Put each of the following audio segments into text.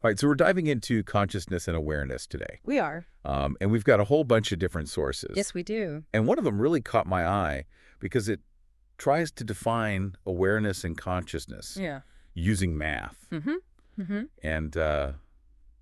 All right, so we're diving into consciousness and awareness today. We are. And we've got a whole bunch of different sources. Yes, we do. And one of them really caught my eye because it tries to define awareness and consciousness using math. And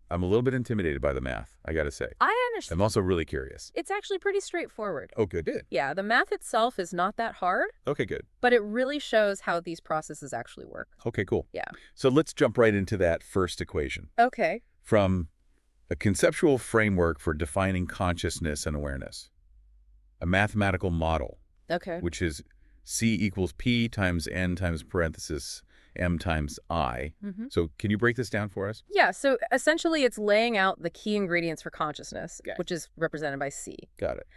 I'm a little bit intimidated by the math, I got to say. I understand. I'm also really curious. It's actually pretty straightforward. Oh, good. Yeah, the math itself is not that hard. Okay, good. But it really shows how these processes actually work. Okay, cool. Yeah. So let's jump right into that first equation. Okay. From a conceptual framework for defining consciousness and awareness. A mathematical model. Okay. Which is C equals P times N times parenthesis M times I. So can you break this down for us? Yeah, so essentially it's laying out the key ingredients for consciousness, Okay. which is represented by C. Got it.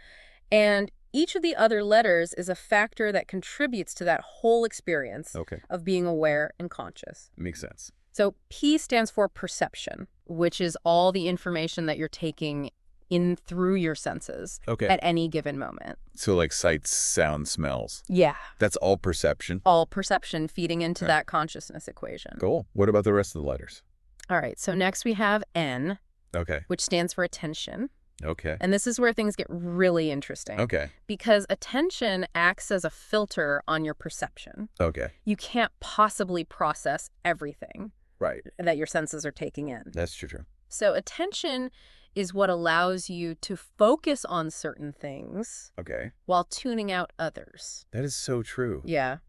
And each of the other letters is a factor that contributes to that whole experience of being aware and conscious. Makes sense. So P stands for perception, which is all the information that you're taking in through your senses at any given moment. So like sights, sounds, smells. Yeah. That's all perception? All perception feeding into that consciousness equation. Cool. What about the rest of the letters? All right. So next we have N, Okay. which stands for attention. Okay. And this is where things get really interesting. Okay. Because attention acts as a filter on your perception. Okay. You can't possibly process everything Right. that your senses are taking in. That's true. So attention is what allows you to focus on certain things Okay. while tuning out others. That is so true. Yeah.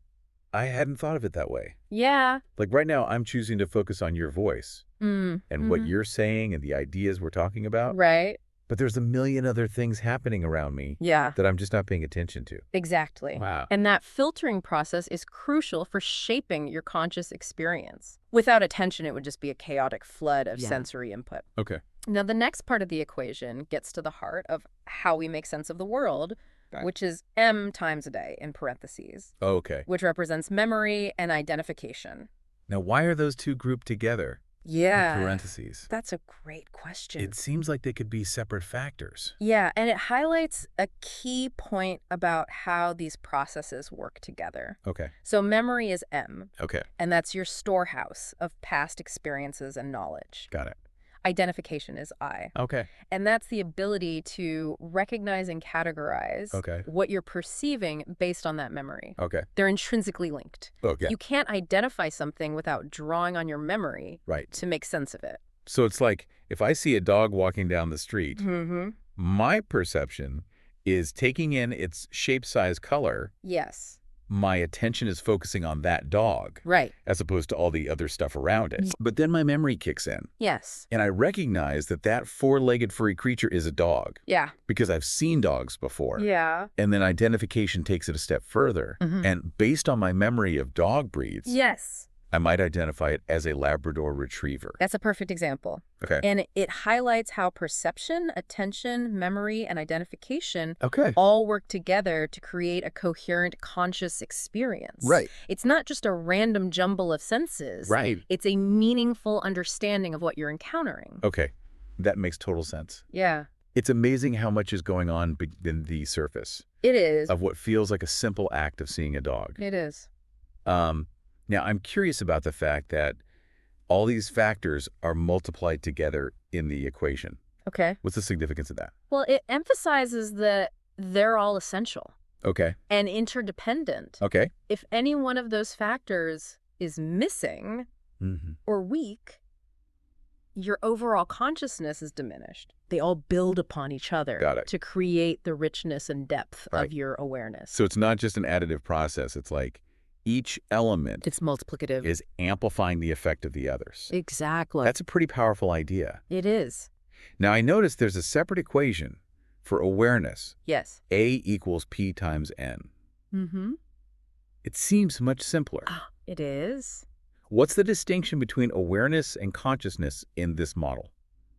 I hadn't thought of it that way. Yeah. Like right now, I'm choosing to focus on your voice and what you're saying and the ideas we're talking about. Right. But there's a million other things happening around me Yeah. that I'm just not paying attention to. Exactly. Wow. And that filtering process is crucial for shaping your conscious experience. Without attention, it would just be a chaotic flood of sensory input. Okay. Now, the next part of the equation gets to the heart of how we make sense of the world, which is M times a day in parentheses, Okay. which represents memory and identification. Now, why are those two grouped together? Yeah. In parentheses. That's a great question. It seems like they could be separate factors. Yeah, and it highlights a key point about how these processes work together. Okay. So memory is M, Okay. and that's your storehouse of past experiences and knowledge. Got it. Identification is I. Okay. And that's the ability to recognize and categorize what you're perceiving based on that memory. Okay. They're intrinsically linked. Okay. You can't identify something without drawing on your memory to make sense of it. So it's like if I see a dog walking down the street, my perception is taking in its shape, size, color. Yes. My attention is focusing on that dog. Right. As opposed to all the other stuff around it. But then my memory kicks in. Yes. And I recognize that that four-legged furry creature is a dog. Yeah. Because I've seen dogs before. Yeah. And then identification takes it a step further. And based on my memory of dog breeds, yes, I might identify it as a Labrador Retriever. that's a perfect example. Okay. And it highlights how perception, attention, memory, and identification Okay. all work together to create a coherent, conscious experience. Right. It's not just a random jumble of senses. Right. It's a meaningful understanding of what you're encountering. Okay. That makes total sense. Yeah. It's amazing how much is going on in the surface It is. of what feels like a simple act of seeing a dog. It is. Now, I'm curious about the fact that all these factors are multiplied together in the equation. Okay. What's the significance of that? Well, it emphasizes that they're all essential Okay. and interdependent. Okay. If any one of those factors is missing or weak, your overall consciousness is diminished. They all build upon each other to create the richness and depth of your awareness. So it's not just an additive process. It's like each element It's multiplicative. is amplifying the effect of the others. Exactly. That's a pretty powerful idea. It is. Now, I noticed there's a separate equation for awareness. Yes. A equals P times N. It seems much simpler. It is. What's the distinction between awareness and consciousness in this model?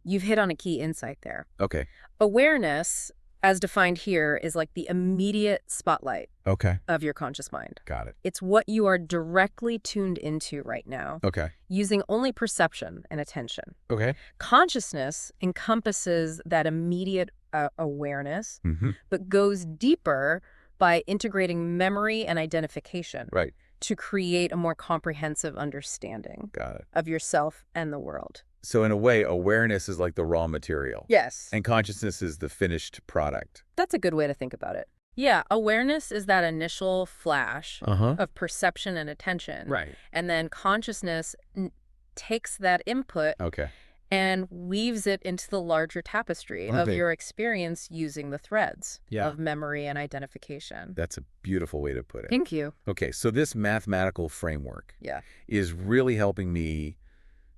You've hit on a key insight there. Okay. Awareness, as defined here, is like the immediate spotlight Okay. of your conscious mind. Got it. It's what you are directly tuned into right now, Okay. using only perception and attention. Okay. Consciousness encompasses that immediate awareness, but goes deeper by integrating memory and identification Right. to create a more comprehensive understanding Got it. of yourself and the world. So in a way, awareness is like the raw material. Yes. And consciousness is the finished product. That's a good way to think about it. Yeah, awareness is that initial flash of perception and attention. Right. And then consciousness takes that input and weaves it into the larger tapestry of your experience using the threads of memory and identification. That's a beautiful way to put it. Thank you. Okay, so this mathematical framework is really helping me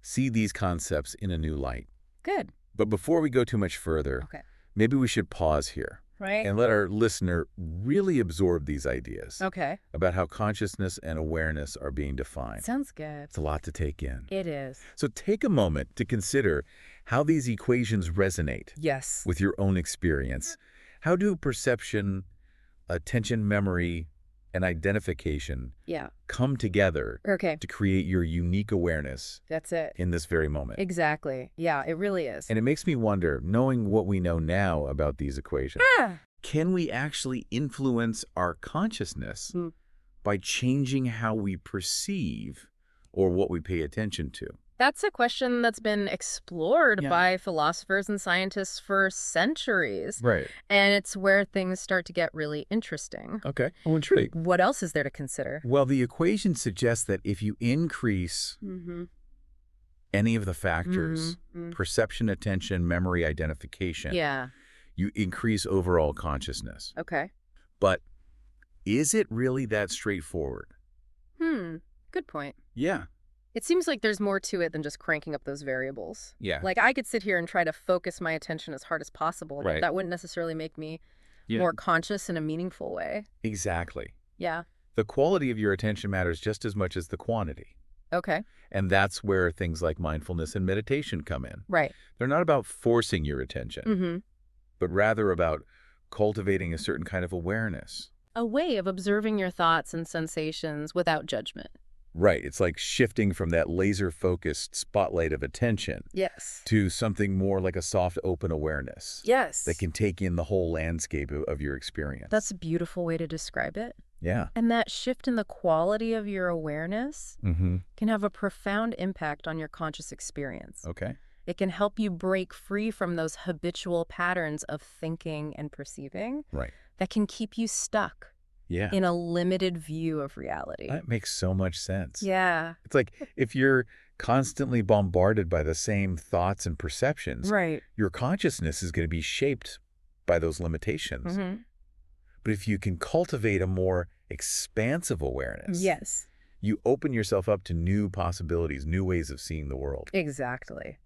see these concepts in a new light. Good. But before we go too much further, maybe we should pause here. Right. And let our listener really absorb these ideas. Okay. About how consciousness and awareness are being defined. Sounds good. It's a lot to take in. It is. So take a moment to consider how these equations resonate. Yes. With your own experience. How do perception, attention, memory, and identification come together to create your unique awareness? That's it. In this very moment. Exactly. Yeah, it really is. And it makes me wonder, knowing what we know now about these equations, can we actually influence our consciousness by changing how we perceive or what we pay attention to? That's a question that's been explored by philosophers and scientists for centuries. Right. And it's where things start to get really interesting. Okay. I'm intrigued. What else is there to consider? Well, the equation suggests that if you increase any of the factors, perception, attention, memory, identification, you increase overall consciousness. Okay. But is it really that straightforward? Good point. Yeah. It seems like there's more to it than just cranking up those variables. Yeah. Like I could sit here and try to focus my attention as hard as possible. Right. That wouldn't necessarily make me more conscious in a meaningful way. Exactly. Yeah. The quality of your attention matters just as much as the quantity. Okay. And that's where things like mindfulness and meditation come in. Right. They're not about forcing your attention, but rather about cultivating a certain kind of awareness. A way of observing your thoughts and sensations without judgment. Right. It's like shifting from that laser-focused spotlight of attention to something more like a soft, open awareness. Yes. That can take in the whole landscape of your experience. That's a beautiful way to describe it. Yeah. And that shift in the quality of your awareness can have a profound impact on your conscious experience. Okay. It can help you break free from those habitual patterns of thinking and perceiving that can keep you stuck in a limited view of reality. That makes so much sense. Yeah. It's like if you're constantly bombarded by the same thoughts and perceptions, your consciousness is going to be shaped by those limitations. But if you can cultivate a more expansive awareness, you open yourself up to new possibilities, new ways of seeing the world. Exactly.